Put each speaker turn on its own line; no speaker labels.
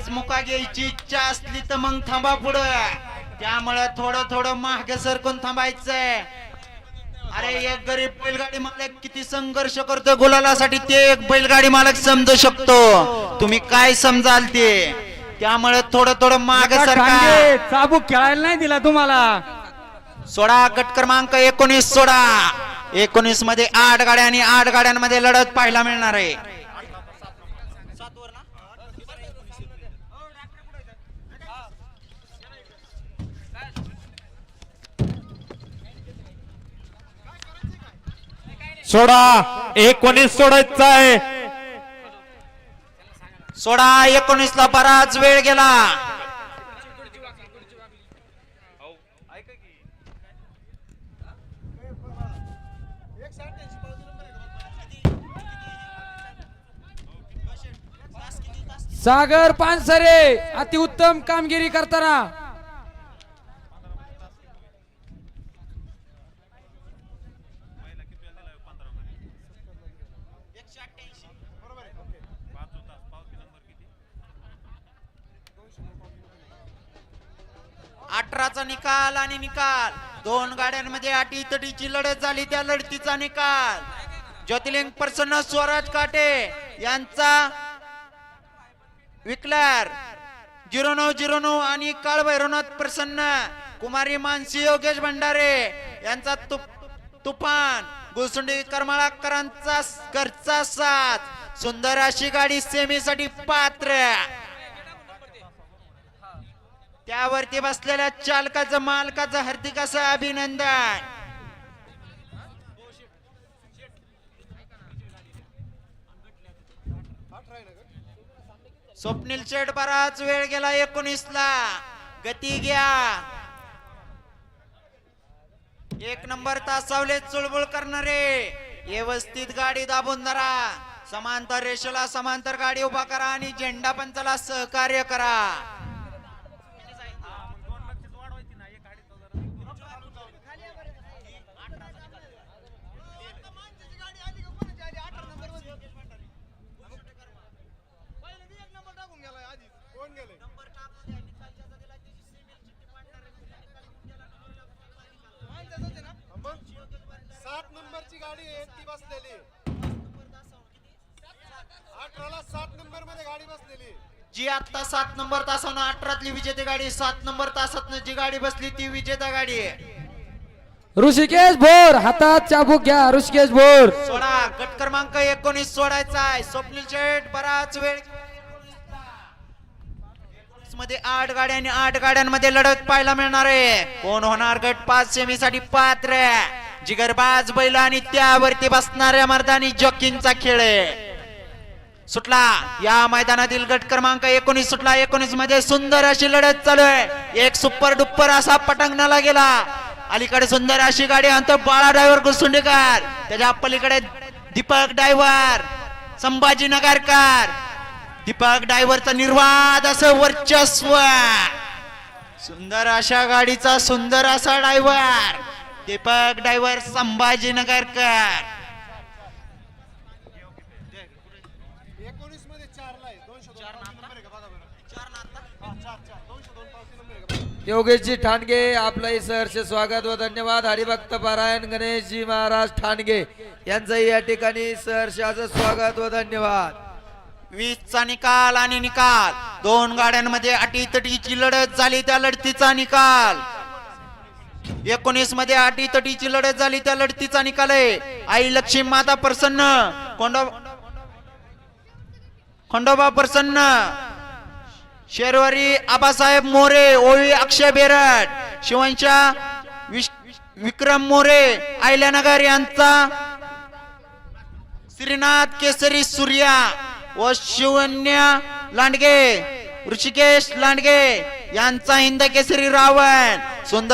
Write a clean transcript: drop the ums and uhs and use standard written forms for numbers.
मुका घ्यायची इच्छा असली तर मग थांबा पुढं, त्यामुळे थोडं थोडं मागे सरकून थांबायचंय. अरे एक गरीब बैलगाडी मालक किती संघर्ष करतो गुलालासाठी, ते एक बैलगाडी मालक समजू शकतो. तुम्ही काय समजाल ते, त्यामुळे थोडं थोडं मागे सरका.
चाबूक खेळायला नाही दिला तुम्हाला.
सोडा गट क्रमांक 19 सोडा. 19 मध्ये 8 गाड्या आणि 8 गाड्यांमध्ये लढत पाहायला मिळणार आहे.
सोडा 19 सोडायचा आहे.
सोडा 19 ला बराच वेळ गेला.
सागर पानसरे अतिउत्तम कामगिरी करताना.
अठराचा निकाल आणि निकाल 2 गाड्यांमध्ये अटीतटीची लढत झाली. त्या लढतीचा निकाल ज्योतिर्लिंग प्रसन्न स्वराज काटे यांचा विक्लर 0909 आणि काळभैरवनाथ प्रसन्न कुमारी मानसी योगेश भंडारे यांचा तुफान गुलसुंडी करमाळाकरांचा घरचा साथ. सुंदर अशी गाडी सेमीसाठी पात्र. त्यावरती बसलेल्या चालकाचं मालकाचं हार्दिक असं अभिनंदन. स्वप्नील शेठ बराच वेळ गेला. 19 ला गती घ्या. 1 नंबर तासावले चुळबुळ करणारे व्यवस्थित गाडी दाबून धरा. समांतर रेषेला समांतर गाडी उभा करा आणि झेंडा पंचाला सहकार्य करा. जी आता 7 नंबर तासानं 18तली विजेती गाडी, 7 नंबर तासात जी गाडी बसली ती विजेता गाडी आहे.
ऋषिकेश भोर हातात चाबूक घ्या. ऋषिकेश भोर
सोडा गट क्रमांक 19 सोडायचा आहे. स्वप्नील शेठ बराच वेळ मध्ये 8 गाड्या आणि 8 गाड्यांमध्ये लढत पाहायला मिळणार आहे. कोण होणार गट 5 सेमीसाठी पात्र. जिगरबाज बैल आणि त्यावरती बसणाऱ्या मर्दानी जॉकींचा खेळ आहे. सुटला या मैदानातील गट क्रमांक 19 सुटला. 19 मध्ये सुंदर अशी लढत चालू आहे. एक सुपर डुप्पर असा पटंगणाला गेला. अलीकडे सुंदर अशी गाडी आणतो बाळा ड्रायव्हर गुलसुंडेकर, त्याच्या पलीकडे दीपक ड्रायव्हर संभाजीनगरकर. दीपक ड्रायव्हरचं निर्वाद असं वर्चस्व. सुंदर अशा गाडीचा सुंदर असा ड्रायव्हर दीपक ड्रायव्हर संभाजीनगरकर.
19 मध्ये 4 ला आहे. 204 नंबर आहे का बघा बरं. 4
योगेशजी ठाणगे आपलं सहर्ष स्वागत व धन्यवाद. हरिभक्त पारायण गणेशजी महाराज ठाणगे यांचंही या ठिकाणी सहर्षाचं स्वागत व धन्यवाद.
20 चा निकाल आणि निकाल 2 गाड्यांमध्ये अटीतटीची लढत झाली. त्या लढतीचा निकाल 19 मध्ये अटीतटीची लढत झाली. त्या लढतीचा निकाल आहे आई लक्ष्मी माता प्रसन्न खंडोबा प्रसन्न शेरवारी आबासाहेब मोरे ओवी अक्षय बेरड शिवंशा विक्रम मोरे आयल्यानगर यांचा श्रीनाथ केसरी सूर्या व शिवन्या लांडगे ऋषिकेश लांडगे यांचा हिंद केसरी रावण. सुंदर